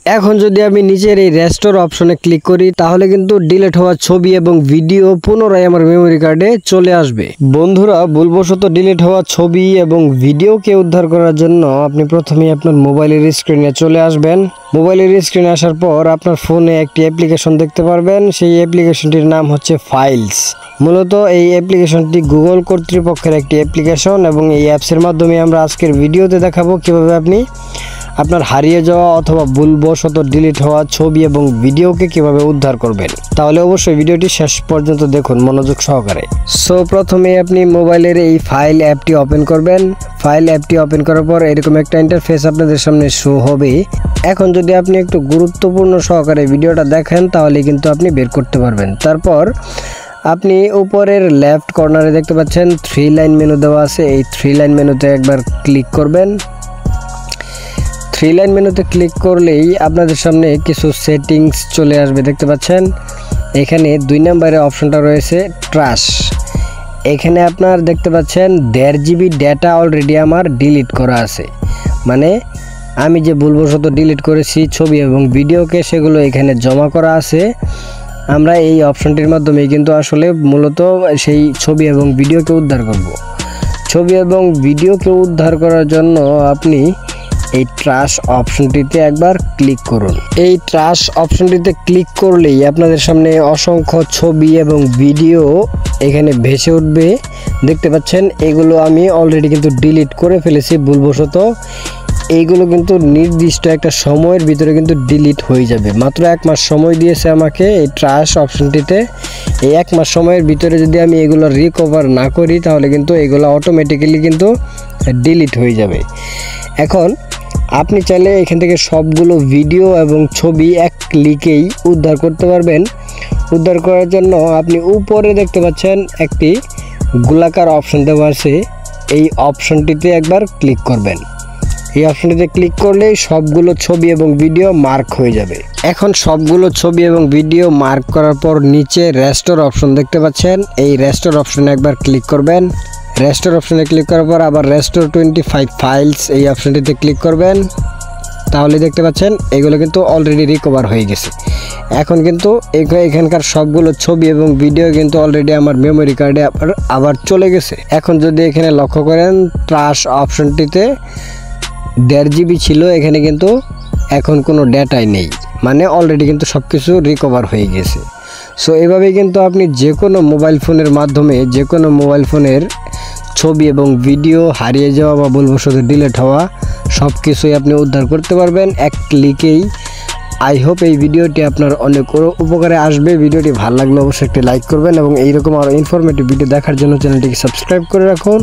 এখন যদি আমি নিচের এই রেস্টোর অপশনে ক্লিক করি তাহলে কিন্তু ডিলিট হওয়া ছবি এবং ভিডিও পুনরায় আমার মেমোরি কার্ডে চলে আসবে। বন্ধুরা, ভুলবশত ডিলিট হওয়া ছবি এবং ভিডিওকে উদ্ধার করার জন্য আপনি প্রথমেই আপনার মোবাইলের স্ক্রিনে চলে আসবেন। মোবাইলের স্ক্রিনে আসার পর আপনার ফোনে একটি অ্যাপ্লিকেশন দেখতে পারবেন। সেই অ্যাপ্লিকেশনটির নাম হচ্ছে ফাইলস। মূলত এই অ্যাপ্লিকেশনটি গুগল কর্তৃপক্ষের একটি অ্যাপ্লিকেশন এবং এই অ্যাপসের মাধ্যমে আমরা আজকের ভিডিওতে দেখাবো কিভাবে আপনি আপনার হারিয়ে যাওয়া অথবা ভুলবশত ডিলিট হওয়া ছবি এবং ভিডিওকে কিভাবে উদ্ধার করবেন। তাহলে অবশ্যই ভিডিওটি শেষ পর্যন্ত দেখুন মনোযোগ সহকারে। সো প্রথমে আপনি মোবাইলের এই ফাইল অ্যাপটি ওপেন করবেন। ফাইল অ্যাপটি ওপেন করার পর এরকম একটা ইন্টারফেস আপনাদের সামনে শো হবে। এখন যদি আপনি একটু গুরুত্বপূর্ণ সহকারে ভিডিওটা দেখেন তাহলে কিন্তু আপনি বের করতে পারবেন। তারপর আপনি উপরের লেফট কর্নারে দেখতে পাচ্ছেন 3 লাইন মেনু দেওয়া আছে। এই 3 লাইন মেনুতে একবার ক্লিক করবেন। 3 লাইন মেনুতে ক্লিক করলেই আপনাদের সামনে কিছু সেটিংস চলে আসবে, দেখতে পাচ্ছেন। এখানে 2 নম্বরে অপশনটা রয়েছে ট্রাশ। এখানে আপনার দেখতে পাচ্ছেন 1.5 GB ডেটা অলরেডি আমার ডিলিট করা আছে, মানে আমি যে ভুলবশত ডিলিট করেছি ছবি এবং ভিডিওকে সেগুলো এখানে জমা করা আছে। আমরা এই অপশনটির মাধ্যমে কিন্তু আসলে মূলত সেই ছবি এবং ভিডিওকে উদ্ধার করব। ছবি এবং ভিডিওকে উদ্ধার করার জন্য আপনি এই ট্রাশ অপশনটিতে একবার ক্লিক করুন। এই ট্রাশ অপশনটিতে ক্লিক করলেই আপনাদের সামনে অসংখ্য ছবি এবং ভিডিও এখানে ভেসে উঠবে, দেখতে পাচ্ছেন। এগুলো আমি অলরেডি কিন্তু ডিলিট করে ফেলেছি ভুলবশত। এইগুলো কিন্তু নির্দিষ্ট একটা সময়ের ভিতরে কিন্তু ডিলিট হয়ে যাবে। মাত্র 1 মাস সময় দিয়েছে আমাকে এই ট্রাশ অপশনটিতে। এই 1 মাস সময়ের ভিতরে যদি আমি এগুলো রিকভার না করি তাহলে কিন্তু এগুলো অটোমেটিক্যালি কিন্তু ডিলিট হয়ে যাবে। এখন আপনি চাইলে এখান থেকে সবগুলো ভিডিও এবং ছবি এক ক্লিকেই উদ্ধার করতে পারবেন। উদ্ধার করার জন্য আপনি উপরে দেখতে পাচ্ছেন একটি গোলাকার অপশন দেওয়া আছে। এই অপশনটিতে একবার ক্লিক করবেন। এই অপশনটিতে ক্লিক করলেই সবগুলো ছবি এবং ভিডিও মার্ক হয়ে যাবে। এখন সবগুলো ছবি এবং ভিডিও মার্ক করার পর নিচে রেস্টোর অপশন দেখতে পাচ্ছেন। এই রেস্টোর অপশনে একবার ক্লিক করবেন। রেস্টোর অপশনে ক্লিক করার পর আবার রেস্টোর 25 ফাইলস এই অপশনটিতে ক্লিক করবেন। তাহলে দেখতে পাচ্ছেন এগুলো কিন্তু অলরেডি রিকভার হয়ে গেছে। এখন কিন্তু এখানকার সবগুলো ছবি এবং ভিডিও কিন্তু অলরেডি আমার মেমোরি কার্ডে আবার চলে গেছে। এখন যদি এখানে লক্ষ্য করেন ট্রাশ অপশনটিতে 1.5 GB ছিল, এখানে কিন্তু এখন কোনো ডেটাই নেই, মানে অলরেডি কিন্তু সব কিছু রিকভার হয়ে গেছে। সো এভাবেই কিন্তু আপনি যে কোনো মোবাইল ফোনের মাধ্যমে যে কোনো মোবাইল ফোনের ছবি এবং ভিডিও হারিয়ে যাওয়া বা ভুলবশত ডিলিট হওয়া সব কিছুই আপনি উদ্ধার করতে পারবেন এক ক্লিকেই। আই হোপ এই ভিডিওটি আপনার অনেক উপকারে আসবে। ভিডিওটি ভালো লাগলে অবশ্যই একটি লাইক করবেন এবং এইরকম আরও ইনফরমেটিভ ভিডিও দেখার জন্য চ্যানেলটিকে সাবস্ক্রাইব করে রাখুন।